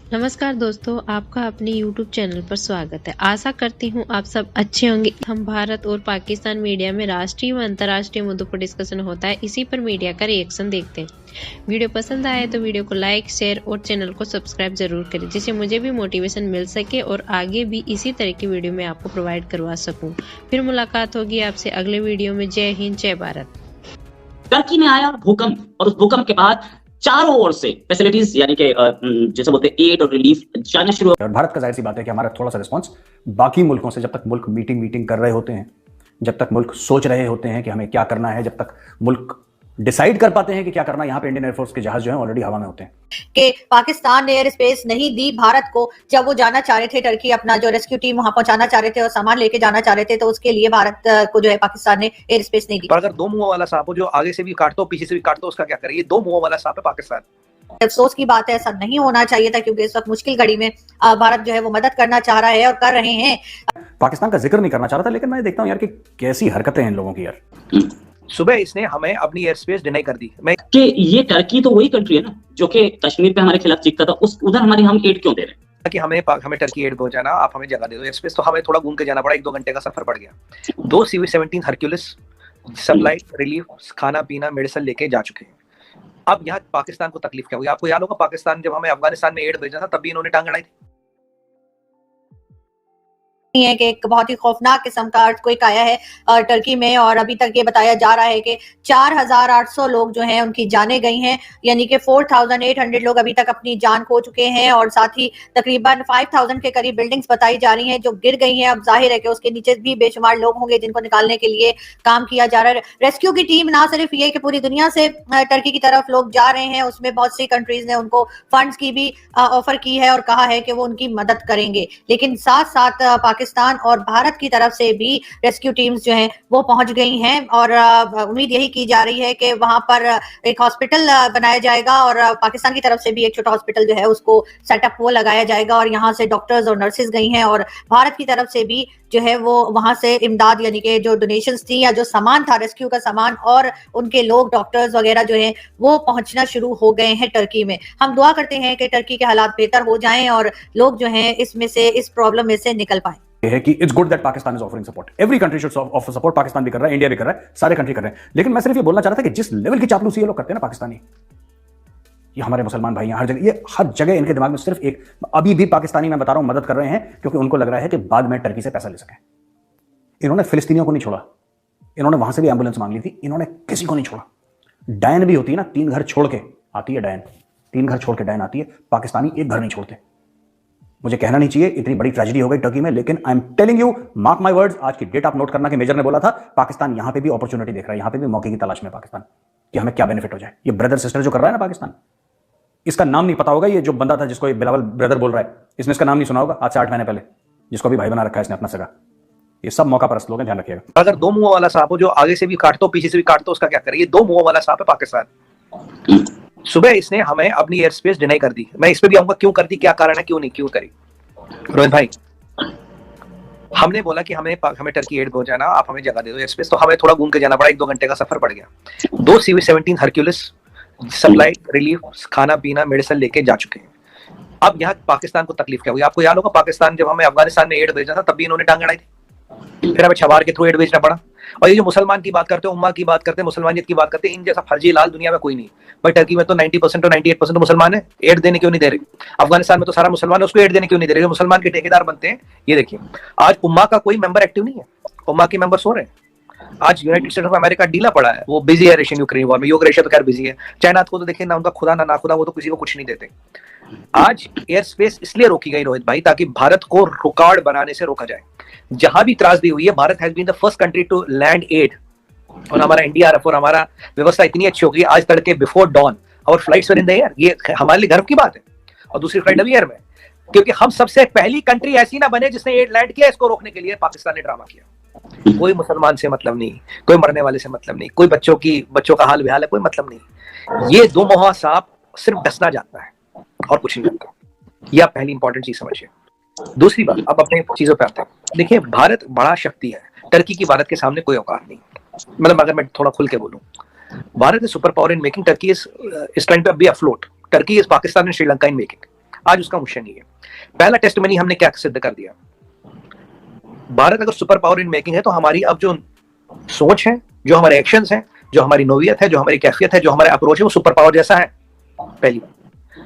नमस्कार दोस्तों, आपका अपने YouTube चैनल पर स्वागत है। आशा करती हूँ आप सब अच्छे होंगे। हम भारत और पाकिस्तान मीडिया में राष्ट्रीय व अंतर्राष्ट्रीय मुद्दों पर डिस्कशन होता है, इसी पर मीडिया का रिएक्शन देखते हैं। वीडियो पसंद आए तो वीडियो को लाइक, शेयर और चैनल को सब्सक्राइब जरूर करें, जिससे मुझे भी मोटिवेशन मिल सके और आगे भी इसी तरह की वीडियो मैं आपको प्रोवाइड करवा सकूँ। फिर मुलाकात होगी आपसे अगले वीडियो में। जय हिंद, जय भारत। टर्की में आया भूकंप और उस भूकंप के बाद चारों ओर से फैसिलिटीज यानी कि जैसे बोलते हैं एड और रिलीफ जाना शुरू और भारत का जाहिर सी बात है कि हमारा थोड़ा सा रिस्पांस बाकी मुल्कों से, जब तक मुल्क मीटिंग कर रहे होते हैं, जब तक मुल्क सोच रहे होते हैं कि हमें क्या करना है, जब तक मुल्क डिसाइड कर पाते हैं कि क्या करना है, यहाँ पे इंडियन एयरफोर्स के जहाज जो है ऑलरेडी हवा में होते हैं। कि पाकिस्तान ने एयर स्पेस नहीं दी भारत को जब वो जाना चाह रहे थे, टर्की अपना जो रेस्क्यू टीम वहां पहुंचाना चाह रहे थे और सामान लेके जाना चाह रहे थे, तो उसके लिए भारत को जो है पाकिस्तान ने एयर स्पेस नहीं दी। पर अगर दो मुंह वाला सांप हो, जो आगे से भी काट दो पीछे से भी काट दो, उसका क्या करें? ये दो मुंह वाला सांप है पाकिस्तान। अफसोस की बात है, ऐसा नहीं होना चाहिए था, क्योंकि इस वक्त मुश्किल घड़ी में भारत जो है वो मदद करना चाह रहा है और कर रहे हैं। पाकिस्तान का जिक्र नहीं करना चाह रहा था, लेकिन मैं देखता हूँ यार कि कैसी हरकतें हैं इन लोगों की यार। सुबह इसने हमें अपनी एयर स्पेस डिनाई कर दी। मैं कि ये टर्की तो वही कंट्री है ना जो कि कश्मीर पे हमारे खिलाफ चीखता था, उस उधर हमारी हम एड क्यों दे रहे हैं? कि हमें टर्की एड पहुंचाना, आप हमें जगह दे दो एयर स्पेस। तो हमें थोड़ा घूम के जाना पड़ा, 1-2 घंटे का सफर पड़ गया। 2 CV-17 हरक्यूलिस सप्लाई, रिलीफ, खाना पीना, मेडिसिन लेके जा चुके हैं। अब यहाँ पाकिस्तान को तकलीफ क्या हुई? आपको याद होगा, पाकिस्तान जब हमें अफगानिस्तान में एड भेजा था तब भी इन्होंने टांग अड़ाई थी। है कि एक बहुत ही खौफनाक किस्म का अर्थक्वेक आया है टर्की में, और अभी तक ये बताया जा रहा है कि 4800 लोग जो हैं उनकी जानें गई हैं, यानी कि 4800 लोग अभी तक अपनी जान खो चुके हैं, और साथ ही तकरीबन 5000 के करीब बिल्डिंग्स बताई जा रही हैं जो गिर गई हैं। अब जाहिर है कि उसके नीचे भी बेशुमार लोग होंगे जिनको निकालने के लिए काम किया जा रहा है। रेस्क्यू की टीम ना सिर्फ ये कि पूरी दुनिया से टर्की की तरफ लोग जा रहे हैं, उसमें बहुत सी कंट्रीज ने उनको फंड्स की भी ऑफर की है और कहा है कि वो उनकी मदद करेंगे, लेकिन साथ साथ पाकिस्तान और भारत की तरफ से भी रेस्क्यू टीम्स जो हैं वो पहुंच गई हैं, और उम्मीद यही की जा रही है कि वहां पर एक हॉस्पिटल बनाया जाएगा, और पाकिस्तान की तरफ से भी एक छोटा हॉस्पिटल जो है उसको सेटअप वो लगाया जाएगा, और यहाँ से डॉक्टर्स और नर्सेज गई हैं, और भारत की तरफ से भी जो है वो वहां से इमदाद यानी कि जो डोनेशंस थी या जो सामान था, रेस्क्यू का सामान और उनके लोग, डॉक्टर्स वगैरह जो है वो पहुंचना शुरू हो गए हैं टर्की में। हम दुआ करते हैं कि टर्की के हालात बेहतर हो जाएं और लोग जो हैं इसमें से, इस प्रॉब्लम में से निकल पाएं। है कि it's good that Pakistan is offering support. Every country should offer support. Pakistan भी कर रहा है, इंडिया भी कर रहा है, सारे कंट्री कर रहे हैं। लेकिन मैं सिर्फ ये बोलना चाह रहा था कि जिस लेवल की चापलूसी ये लोग करते हैं ना पाकिस्तानी, ये हमारे मुसलमान भाई हैं हर जगह, ये हर जगह इनके दिमाग में सिर्फ एक, अभी भी पाकिस्तानी मैं बता रहा हूं मदद कर रहे हैं क्योंकि उनको लग रहा है कि बाद में टर्की से पैसा ले सकें। इन्होंने फिलिस्तीनियों को नहीं छोड़ा, इन्होंने वहां से भी एम्बुलेंस मांग ली थी, इन्होंने किसी को नहीं छोड़ा। डायन भी होती है ना, 3 घर छोड़ के आती है डायन, 3 घर छोड़ के डायन आती है, पाकिस्तानी एक घर नहीं छोड़ते। मुझे कहना नहीं चाहिए, इतनी बड़ी ट्रेजेडी हो गई टर्की में, लेकिन I am telling you, mark my words, आज की डेट आप नोट करना कि मेजर ने बोला था पाकिस्तान यहां पे भी अपॉर्चुनिटी देख रहा है, यहां पे भी मौके की तलाश में पाकिस्तान कि हमें क्या बेनिफिट हो जाए। ये ब्रदर सिस्टर जो कर रहा है ना पाकिस्तान, इसका नाम नहीं पता होगा, ये जो बंदा था जिसको बिलावल ब्रदर बोल रहा है, इसने इसका नाम नहीं सुना होगा आज से 8 महीने पहले, जिसको भी भाई बना रखा है इसने अपना सगा। ये सब मौका परस्त लोग हैं, ध्यान रखिएगा। अगर दो मुंह वाला सांप हो, जो आगे से भी काट दो पीछे से भी काट दो, उसका क्या करें? ये दो मुंह वाला सांप है पाकिस्तान। सुबह इसने हमें अपनी एयर स्पेस डिनाई कर दी। मैं इस पे भी आऊंगा, क्यों कर दी, क्या कारण है, क्यों नहीं, क्यों करी? रोहित भाई, हमने बोला कि हमें टर्की एड पहुंचाना, आप हमें जगह दे दो एयर स्पेस। तो हमें थोड़ा घूम के जाना पड़ा, 1-2 घंटे का सफर पड़ गया। 2 CV-17 हरक्यूलिस सप्लाई, रिलीफ, खाना पीना, मेडिसिन लेके जा चुके हैं। अब यहाँ पाकिस्तान को तकलीफ क्या हुई? आपको याद होगा, पाकिस्तान जब हमें अफगानिस्तान में एड भेजा था तब भी इन्होंने टांग अड़ाई थी, फिर हमें छवार के थ्रू एड भेजना पड़ा। और ये जो मुसलमान की बात करते हैं, उम्मा की बात करते हैं, मुसलमानियत की बात करते हैं, इन जैसा फर्जी लाल दुनिया में कोई नहीं। भाई टर्की में तो 90% और 98% मुसलमान है, एड देने क्यों नहीं दे रहे? अफगानिस्तान में तो सारा मुसलमान है, उसको एड देने क्यों नहीं दे रहे? जो मुसलमान के ठेकेदार बनते हैं, ये देखिए आज उम्मा का कोई मेंबर एक्टिव नहीं है, उम्मा के मेंबर सो रहे हैं। आज यूनाइटेड स्टेट्स ऑफ अमेरिका ढीला पड़ा है, वो बिजी है रशियन यूक्रेन वॉर में। यूक्रेन तो खैर बिजी है। चाइना को तो देखिए ना, उनका खुदा ना खुदा, वो तो किसी को कुछ नहीं देते। आज एयर स्पेस इसलिए रोकी गई रोहित भाई, ताकि भारत को रुकावट बनाने से रोका जाए। जहां भी त्रासदी हुई है, Bharat has been the first country to lend aid, और हमारा इंडिया और हमारा व्यवस्था इतनी अच्छी हो गई। आज तड़के बिफोर डॉन और flights were in the air, ये हमारे लिए गर्व की बात है। और दूसरी फ्लाइट अभी एयर में, क्योंकि हम सबसे पहली कंट्री ऐसी ना बने जिसने एड लैंड किया। इसको रोकने के लिए पाकिस्तान ने ड्रामा किया। कोई मुसलमान से मतलब नहीं, कोई मरने वाले से मतलब नहीं, कोई बच्चों का हाल बेहाल है, कोई मतलब नहीं। ये दो मुहा सांप सिर्फ डसना जानता है और कुछ नहीं जानता। यह पहली इंपॉर्टेंट चीज समझिए। दूसरी बात, अब अपने चीजों पे आते हैं। देखिए, भारत बड़ा शक्ति है, टर्की की भारत के सामने कोई औकात नहीं। मतलब अगर मैं थोड़ा खुल के बोलूं, Bharat is super power in making, Turkey is trying to be afloat, Turkey is Pakistan and Sri Lanka in making. आज उसका मुश्किल नहीं है। पहला टेस्टमनी हमने क्या सिद्ध कर दिया, भारत अगर सुपर पावर इन मेकिंग है तो हमारी अब जो सोच है, जो हमारे एक्शंस हैं, जो हमारी नोवियत है, जो हमारी कैफियत है, जो हमारा अप्रोच है, वो सुपर पावर जैसा है। पहली बात,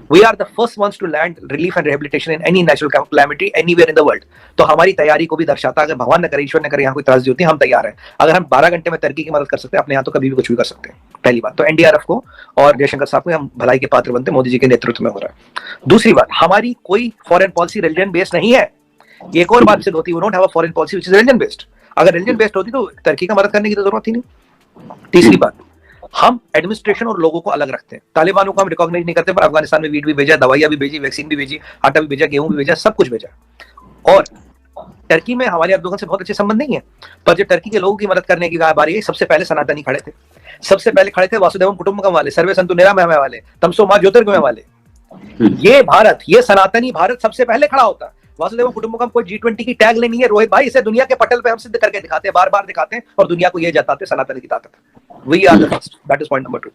we are the first ones to land relief and rehabilitation in any natural calamity anywhere in the world। तो हमारी तैयारी को भी दर्शाता है, अगर भगवान न करे, ईश्वर न करे, यहाँ कोई त्रासदी होती है, हम तैयार हैं। अगर हम 12 घंटे में टर्की की मदद कर सकते हैं अपने यहाँ, तो कभी भी कुछ भी कर सकते हैं। पहली बात तो एनडीआरएफ को और जयशंकर साहब को हम भलाई के पात्र बनते, मोदी जी के नेतृत्व में हो रहा है। दूसरी बात, हमारी कोई फॉरेन पॉलिसी रिलीजन बेस्ड नहीं है। एक और बात सिद्ध होती है, we don't have a foreign policy which is religion based। अगर रिलीजन बेस्ड होती तो टर्की का मदद करने की तो जरूरत ही नहीं। तीसरी बात, हम एडमिनिस्ट्रेशन और लोगों को अलग रखते हैं। तालिबानों को हम रिकॉग्नाइज नहीं करते, पर अफगानिस्तान में वीट भी भेजा, दवाइयां भी भेजी, वैक्सीन भी भेजी, आटा भी भेजा, गेहूं भी भेजा, सब कुछ भेजा। और टर्की में हमारे अर्दोगन से बहुत अच्छे संबंध नहीं है, पर जब टर्की के लोगों की मदद करने की बारी है, सबसे पहले सनातनी खड़े थे। सबसे पहले खड़े थे वासुदेवम कुटुंबकम वाले, सर्वे संतु निरामय वाले, तमसो मा ज्योतिर्गमय वाले। ये भारत, ये सनातनी भारत सबसे पहले खड़ा होता। वासुदेव कुटुंबकम कोई G20 की टैग नहीं है रोहित भाई, इसे दुनिया के पटल पे हम सिद्ध करके दिखाते हैं, बार बार दिखाते हैं और दुनिया को ये जताते हैं सनातन की ताकत। We are the first, that is point number 2।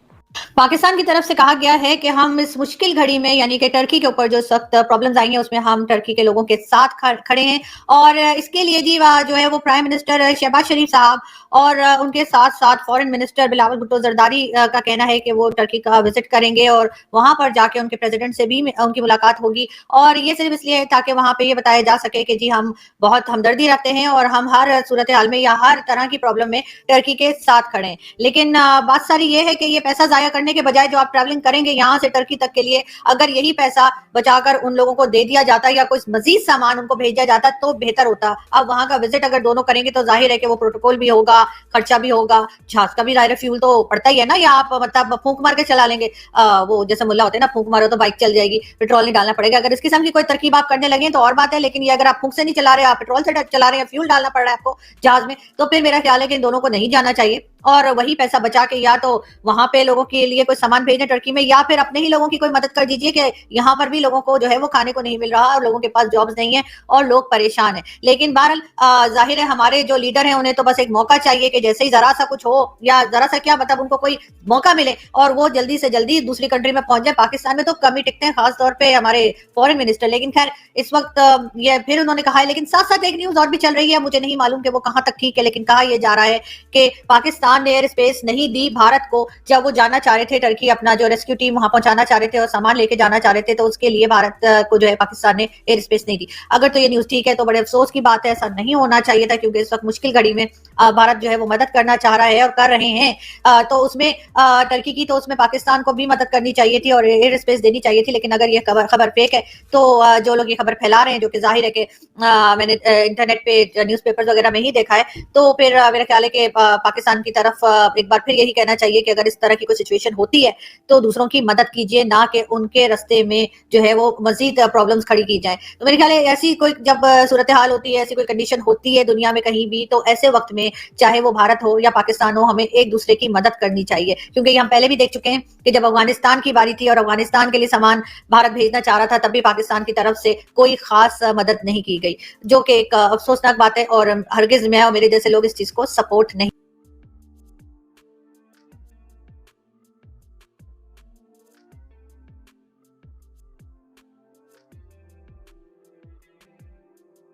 Pakistan की तरफ से कहा गया है कि हम इस मुश्किल घड़ी में, यानी कि टर्की के ऊपर जो सख्त प्रॉब्लम्स आई हैं, उसमें हम टर्की के लोगों के साथ खड़े हैं। और इसके लिए जी जो है वो प्राइम मिनिस्टर शहबाज शरीफ साहब और उनके साथ साथ फॉरेन मिनिस्टर बिलावल भुट्टो जरदारी का कहना है कि वो टर्की का विजिट करेंगे और वहां पर जाके उनके प्रेसिडेंट से भी उनकी मुलाकात होगी। और ये सिर्फ इसलिए है ताकि वहां पे ये बताया जा सके कि जी हम बहुत हमदर्दी रखते हैं और हम हर सूरत हाल में या हर तरह की प्रॉब्लम में टर्की के साथ खड़े हैं। लेकिन बात सारी ये है कि ये पैसा जाया करने के बजाय जो आप ट्रैवलिंग करेंगे यहाँ से टर्की तक के लिए, अगर यही पैसा बचाकर उन लोगों को दे दिया जाता या कोई मजीद सामान उनको भेजा जाता तो बेहतर होता। अब वहां का विजिट अगर दोनों करेंगे तो जाहिर है कि वो प्रोटोकॉल भी होगा, खर्चा भी होगा, जहाज का भी जाहिर फ्यूल तो पड़ता ही है ना, या आप मतलब फूंक मार के चला लेंगे, वो जैसे मुल्ला होते हैं ना, फूंक मारो तो बाइक चल जाएगी, पेट्रोल नहीं डालना पड़ेगा। अगर इस किस्म की कोई तरकीब आप करने लगे तो और बात है, लेकिन ये अगर आप फूंक से नहीं चला रहे, आप पेट्रोल से चला रहे हैं, फ्यूल डालना पड़ रहा है आपको जहाज में, तो फिर मेरा ख्याल है कि इन दोनों को नहीं जाना चाहिए और वही पैसा बचा के या तो वहां पे लोगों के लिए कोई सामान भेजें टर्की में, या फिर अपने ही लोगों की कोई मदद कर दीजिए कि यहाँ पर भी लोगों को जो है वो खाने को नहीं मिल रहा और लोगों के पास जॉब्स नहीं है और लोग परेशान हैं। लेकिन बहरहाल जाहिर है हमारे जो लीडर हैं उन्हें तो बस एक मौका चाहिए कि जैसे ही जरा सा कुछ हो, या जरा सा क्या मतलब उनको कोई मौका मिले और वो जल्दी से जल्दी दूसरी कंट्री में पहुंच जाए। पाकिस्तान में तो कम ही टिकते हैं, खासतौर पर हमारे फॉरेन मिनिस्टर। लेकिन खैर इस वक्त ये फिर उन्होंने कहा है, लेकिन साथ साथ एक न्यूज और भी चल रही है, मुझे नहीं मालूम कि वो कहां तक ठीक है, लेकिन कहा यह जा रहा है कि पाकिस्तान ने एयर स्पेस नहीं दी भारत को जब वो जाना चाह रहे थे टर्की, अपना जो रेस्क्यू टीम वहां पहुंचाना चाह रहे थे और सामान लेके जाना चाह रहे थे, तो उसके लिए भारत को जो है पाकिस्तान ने एयर स्पेस नहीं दी। अगर तो ये न्यूज ठीक है तो बड़े अफसोस की बात है, ऐसा नहीं होना चाहिए था, क्योंकि इस वक्त मुश्किल घड़ी में भारत जो है वो मदद करना चाह रहा है और कर रहे हैं। तो उसमें टर्की की तो उसमें पाकिस्तान को भी मदद करनी चाहिए थी और एयर स्पेस देनी चाहिए थी। लेकिन अगर ये खबर फेक है तो जो लोग ये खबर फैला रहे हैं, जो कि जाहिर है कि मैंने इंटरनेट पे न्यूज़पेपर्स वगैरह में ही देखा है, तो फिर मेरा ख्याल है कि पाकिस्तान की तरफ एक बार फिर यही कहना चाहिए कि अगर इस तरह की कोई सिचुएशन होती है तो दूसरों की मदद कीजिए, ना कि उनके रास्ते में जो है वो मजीद प्रॉब्लम्स खड़ी की जाए। तो मेरे ख्याल है ऐसी कोई जब सूरत हाल होती है, ऐसी कोई कंडीशन होती है दुनिया में कहीं भी, तो ऐसे वक्त में चाहे वो भारत हो या पाकिस्तान हो, हमें एक दूसरे की मदद करनी चाहिए। क्योंकि हम पहले भी देख चुके हैं कि जब अफगानिस्तान की बारी थी और अफगानिस्तान के लिए सामान भारत भेजना चाह रहा था, तब भी पाकिस्तान की तरफ से कोई खास मदद नहीं की गई, जो कि एक अफसोसनाक बात है और हरगिज मैं और मेरे जैसे लोग इस चीज को सपोर्ट नहीं